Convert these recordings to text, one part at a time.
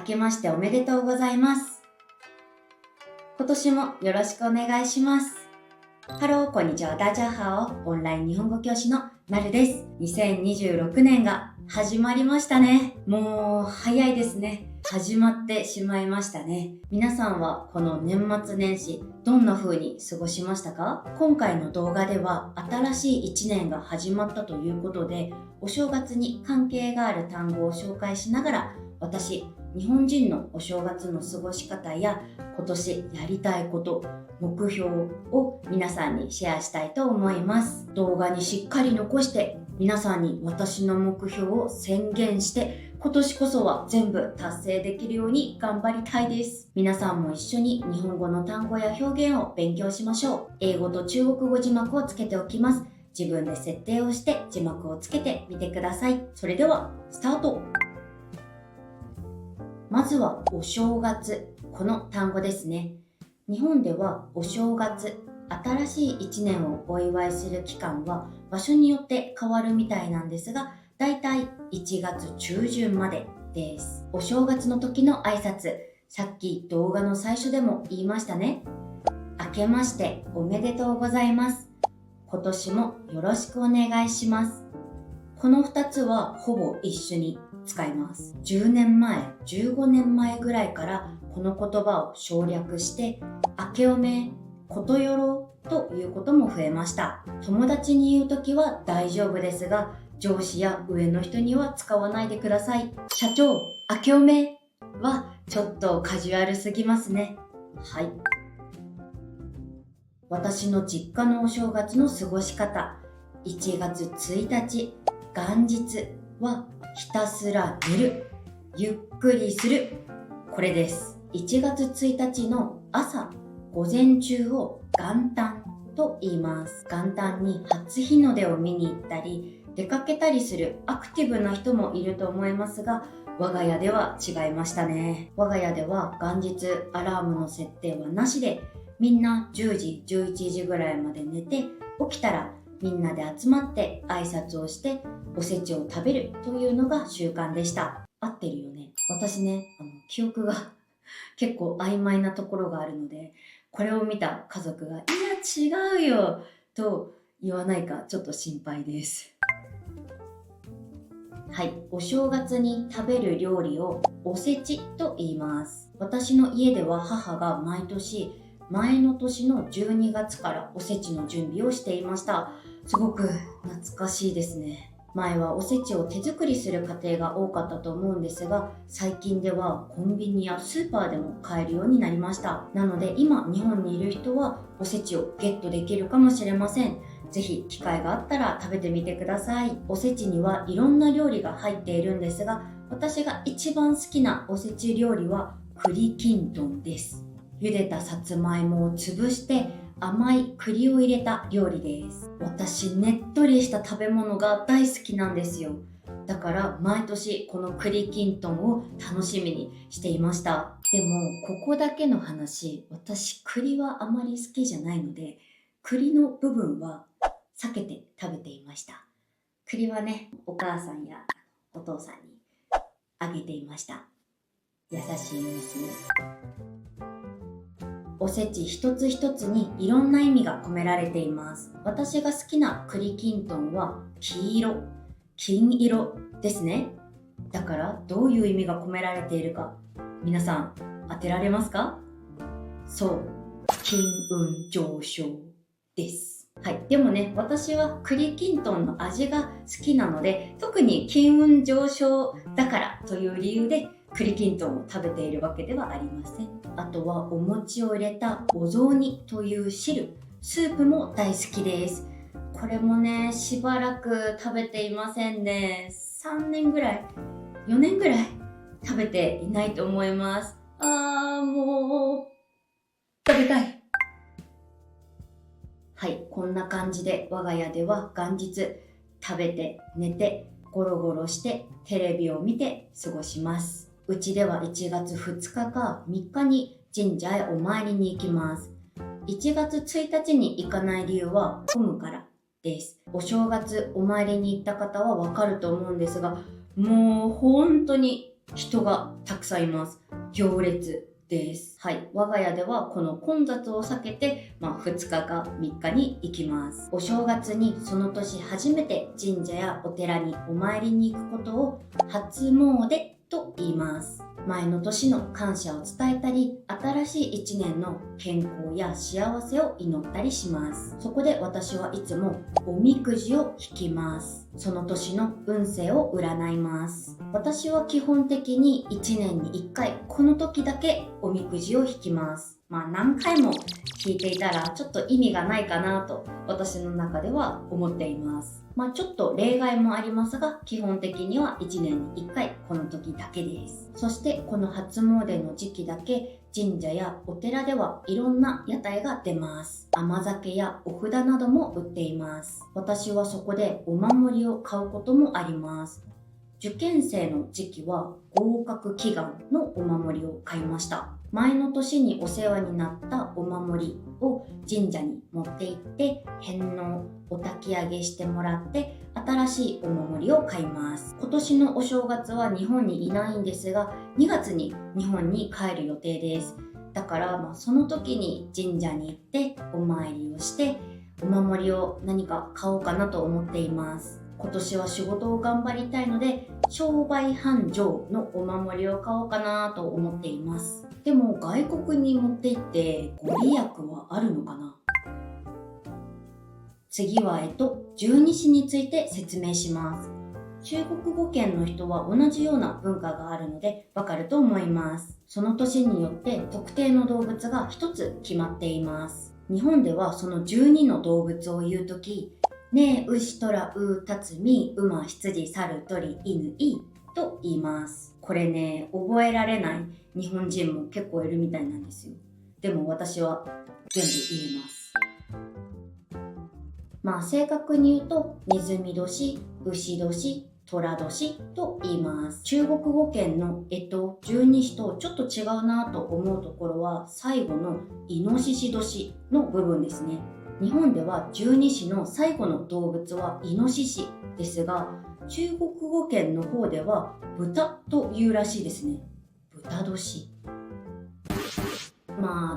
けましておめでとうございます。今年もよろしくお願いします。ハロー、こんにちは、ダジャハオ、オンライン日本語教師のなるです。2026年が始まりましたね。もう早いですね。始まってしまいましたね。皆さんはこの年末年始どんな風に過ごしましたか？今回の動画では新しい1年が始まったということで、お正月に関係がある単語を紹介しながら、私、日本人のお正月の過ごし方や今年やりたいこと、目標を皆さんにシェアしたいと思います。動画にしっかり残して皆さんに私の目標を宣言して今年こそは全部達成できるように頑張りたいです。皆さんも一緒に日本語の単語や表現を勉強しましょう。英語と中国語字幕をつけておきます。自分で設定をして字幕をつけてみてください。それではスタート。まずはお正月、この単語ですね。日本ではお正月、新しい1年をお祝いする期間は場所によって変わるみたいなんですが、だいたい1月中旬までです。お正月の時の挨拶、さっき動画の最初でも言いましたね。明けましておめでとうございます。今年もよろしくお願いします。この2つはほぼ一緒に使います。10年前、15年前ぐらいからこの言葉を省略して明けおめ、ことよろということも増えました。友達に言うときは大丈夫ですが、上司や上の人には使わないでください。社長、明けおめはちょっとカジュアルすぎますね。はい。私の実家のお正月の過ごし方、1月1日、元日はひたすら寝る、ゆっくりする、これです。1月1日の朝、午前中を元旦と言います。元旦に初日の出を見に行ったり、出かけたりするアクティブな人もいると思いますが、我が家では違いましたね。我が家では元日アラームの設定はなしで、みんな10時、11時ぐらいまで寝て、起きたらみんなで集まって挨拶をしておせちを食べるというのが習慣でした。合ってるよね。私ね、記憶が結構曖昧なところがあるので、これを見た家族が、いや違うよと言わないかちょっと心配です。はい、お正月に食べる料理をおせちと言います。私の家では母が毎年前の年の12月からおせちの準備をしていました。すごく懐かしいですね。前はおせちを手作りする家庭が多かったと思うんですが、最近ではコンビニやスーパーでも買えるようになりました。なので今日本にいる人はおせちをゲットできるかもしれません。ぜひ機会があったら食べてみてください。おせちにはいろんな料理が入っているんですが、私が一番好きなおせち料理は栗きんとんです。茹でたさつまいもを潰して甘い栗を入れた料理です。私、ねっとりした食べ物が大好きなんですよ。だから毎年この栗きんとんを楽しみにしていました。でもここだけの話、私栗はあまり好きじゃないので、栗の部分は避けて食べていました。栗はね、お母さんやお父さんにあげていました。優しい娘。おせち一つ一つにいろんな意味が込められています。私が好きな栗きんとんは黄色ですね。だからどういう意味が込められているか皆さん当てられますか？そう、金運上昇です。はい、でもね、私は栗きんとんの味が好きなので、特に金運上昇だからという理由で栗きんとんを食べているわけではありません。あとはお餅を入れたお雑煮という汁、スープも大好きです。これもね、しばらく食べていませんね。3年ぐらい、4年ぐらい食べていないと思います。もう食べたい。はい、こんな感じで我が家では元日食べて寝てゴロゴロしてテレビを見て過ごします。うちでは1月2日か3日に神社へお参りに行きます。1月1日に行かない理由は混むからです。お正月お参りに行った方はわかると思うんですが、もう本当に人がたくさんいます。行列です。はい。我が家ではこの混雑を避けて、2日か3日に行きます。お正月にその年初めて神社やお寺にお参りに行くことを初詣と言います。前の年の感謝を伝えたり、新しい一年の健康や幸せを祈ったりします。そこで私はいつもおみくじを引きます。その年の運勢を占います。私は基本的に1年に1回、この時だけおみくじを引きます。何回も聞いていたらちょっと意味がないかなと私の中では思っています。ちょっと例外もありますが、基本的には1年に1回この時だけです。そしてこの初詣の時期だけ神社やお寺ではいろんな屋台が出ます。甘酒やお札なども売っています。私はそこでお守りを買うこともあります。受験生の時期は合格祈願のお守りを買いました。前の年にお世話になったお守りを神社に持って行って返納、お焚き上げしてもらって新しいお守りを買います。今年のお正月は日本にいないんですが、2月に日本に帰る予定です。だからその時に神社に行ってお参りをしてお守りを何か買おうかなと思っています。今年は仕事を頑張りたいので商売繁盛のお守りを買おうかなと思っています。でも外国に持って行ってご利益はあるのかな？次は十二支について説明します。中国語圏の人は同じような文化があるのでわかると思います。その年によって特定の動物が一つ決まっています。日本ではその12の動物を言うとき、ねえ、牛、とら、う、たつ、み、馬、羊、猿、鳥、犬、いと言います。これね、覚えられない日本人も結構いるみたいなんですよ。でも私は全部言えます。正確に言うと、ネズミ年、牛年、寅年と言います。中国語圏の十二支とちょっと違うなと思うところは、最後のイノシシ年の部分ですね。日本では十二支の最後の動物はイノシシですが、中国語圏の方では豚というらしいですね。豚年。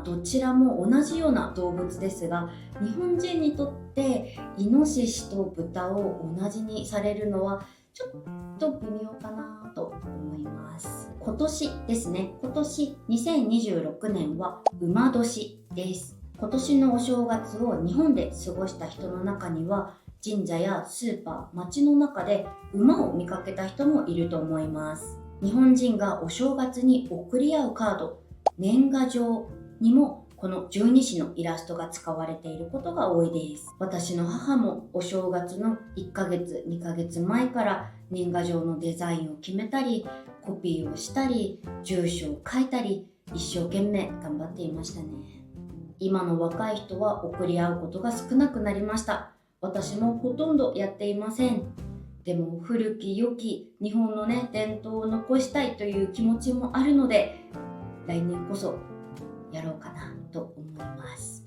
どちらも同じような動物ですが、日本人にとってイノシシと豚を同じにされるのはちょっと微妙かなと思います。今年ですね。今年2026年は馬年です。今年のお正月を日本で過ごした人の中には、神社やスーパー、街の中で馬を見かけた人もいると思います。日本人がお正月に贈り合うカード、年賀状にもこの十二支のイラストが使われていることが多いです。私の母もお正月の1ヶ月、2ヶ月前から年賀状のデザインを決めたり、コピーをしたり、住所を書いたり、一生懸命頑張っていましたね。今の若い人は贈り合うことが少なくなりました。私もほとんどやっていません。でも古き良き日本の伝統を残したいという気持ちもあるので、来年こそやろうかなと思います。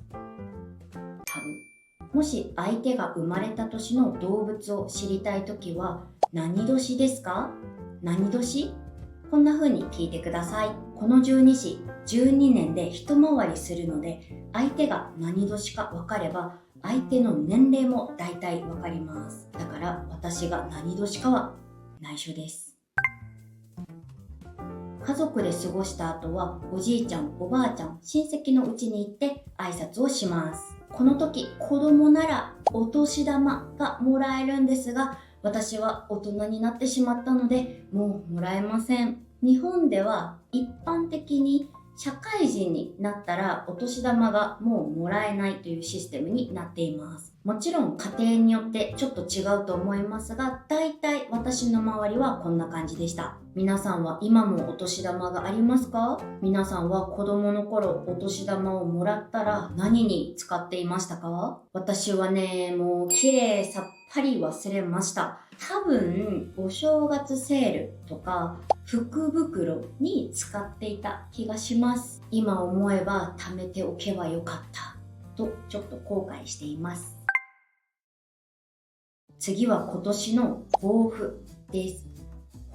もし相手が生まれた年の動物を知りたいときは何年ですか？何年？こんな風に聞いてください。この十二支、12年で一回りするので、相手が何年か分かれば相手の年齢も大体分かります。だから私が何年かは内緒です。家族で過ごした後はおじいちゃん、おばあちゃん、親戚の家に行って挨拶をします。この時、子供ならお年玉がもらえるんですが、私は大人になってしまったのでもうもらえません。日本では一般的に社会人になったらお年玉がもうもらえないというシステムになっています。もちろん家庭によってちょっと違うと思いますが、だいたい私の周りはこんな感じでした。皆さんは今もお年玉がありますか？皆さんは子供の頃お年玉をもらったら何に使っていましたか？私はもう綺麗さっぱり忘れました。多分お正月セールとか福袋に使っていた気がします。今思えば貯めておけばよかったとちょっと後悔しています。次は今年の抱負です。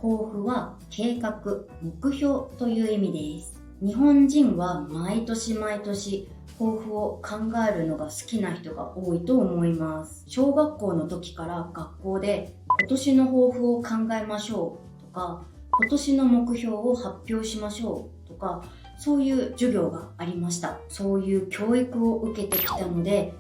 抱負は計画、目標という意味です。日本人は毎年毎年抱負を考えるのが好きな人が多いと思います。小学校の時から学校で今年の抱負を考えましょうとか、今年の目標を発表しましょうとか、そういう授業がありました。そういう教育を受けてきたので、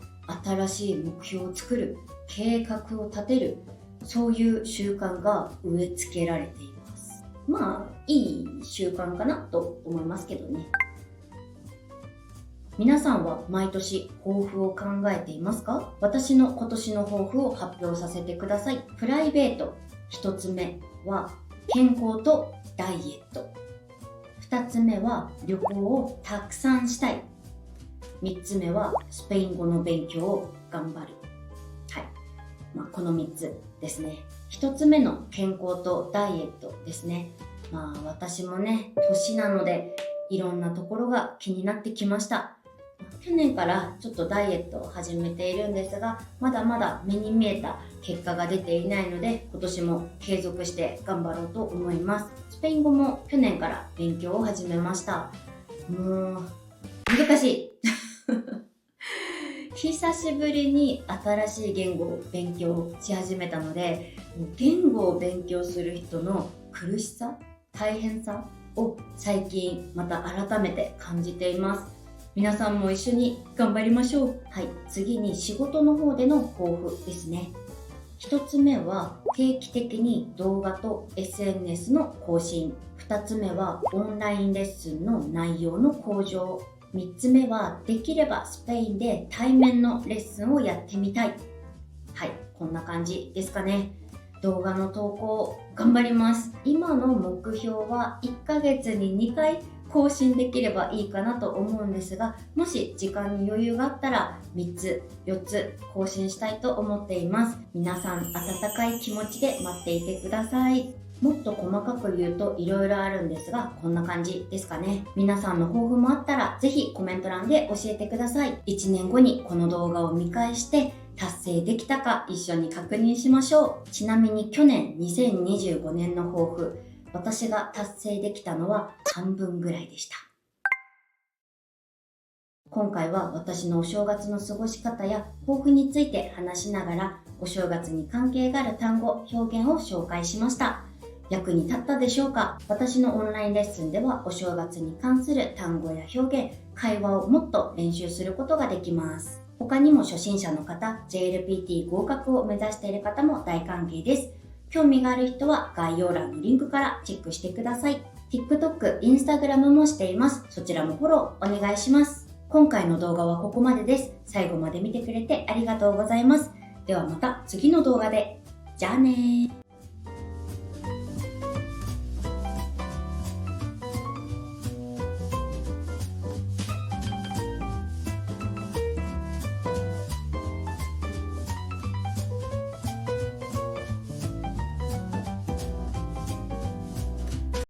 新しい目標を作る、計画を立てる、そういう習慣が植え付けられています。まあ、いい習慣かなと思いますけどね。皆さんは毎年抱負を考えていますか？私の今年の抱負を発表させてください。プライベート、1つ目は健康とダイエット。2つ目は旅行をたくさんしたい。3つ目はスペイン語の勉強を頑張る。はい。この3つですね。1つ目の健康とダイエットですね。私もね、年なのでいろんなところが気になってきました。去年からちょっとダイエットを始めているんですが、まだまだ目に見えた結果が出ていないので、今年も継続して頑張ろうと思います。スペイン語も去年から勉強を始めました。もう難しい久しぶりに新しい言語を勉強し始めたので、言語を勉強する人の苦しさ、大変さを最近また改めて感じています。皆さんも一緒に頑張りましょう。はい、次に仕事の方での抱負ですね。1つ目は定期的に動画と SNS の更新。2つ目はオンラインレッスンの内容の向上。3つ目はできればスペインで対面のレッスンをやってみたい。はい、こんな感じですかね。動画の投稿頑張ります。今の目標は1ヶ月に2回更新できればいいかなと思うんですが、もし時間に余裕があったら3つ4つ更新したいと思っています。皆さん温かい気持ちで待っていてください。もっと細かく言うといろいろあるんですが、こんな感じですかね。皆さんの抱負もあったらぜひコメント欄で教えてください。1年後にこの動画を見返して達成できたか一緒に確認しましょう。ちなみに去年2025年の抱負、私が達成できたのは半分ぐらいでした。今回は私のお正月の過ごし方や抱負について話しながら、お正月に関係がある単語、表現を紹介しました。役に立ったでしょうか？私のオンラインレッスンではお正月に関する単語や表現、会話をもっと練習することができます。他にも初心者の方、JLPT 合格を目指している方も大歓迎です。興味がある人は概要欄のリンクからチェックしてください。TikTok、Instagram もしています。そちらもフォローお願いします。今回の動画はここまでです。最後まで見てくれてありがとうございます。ではまた次の動画で。じゃあねー。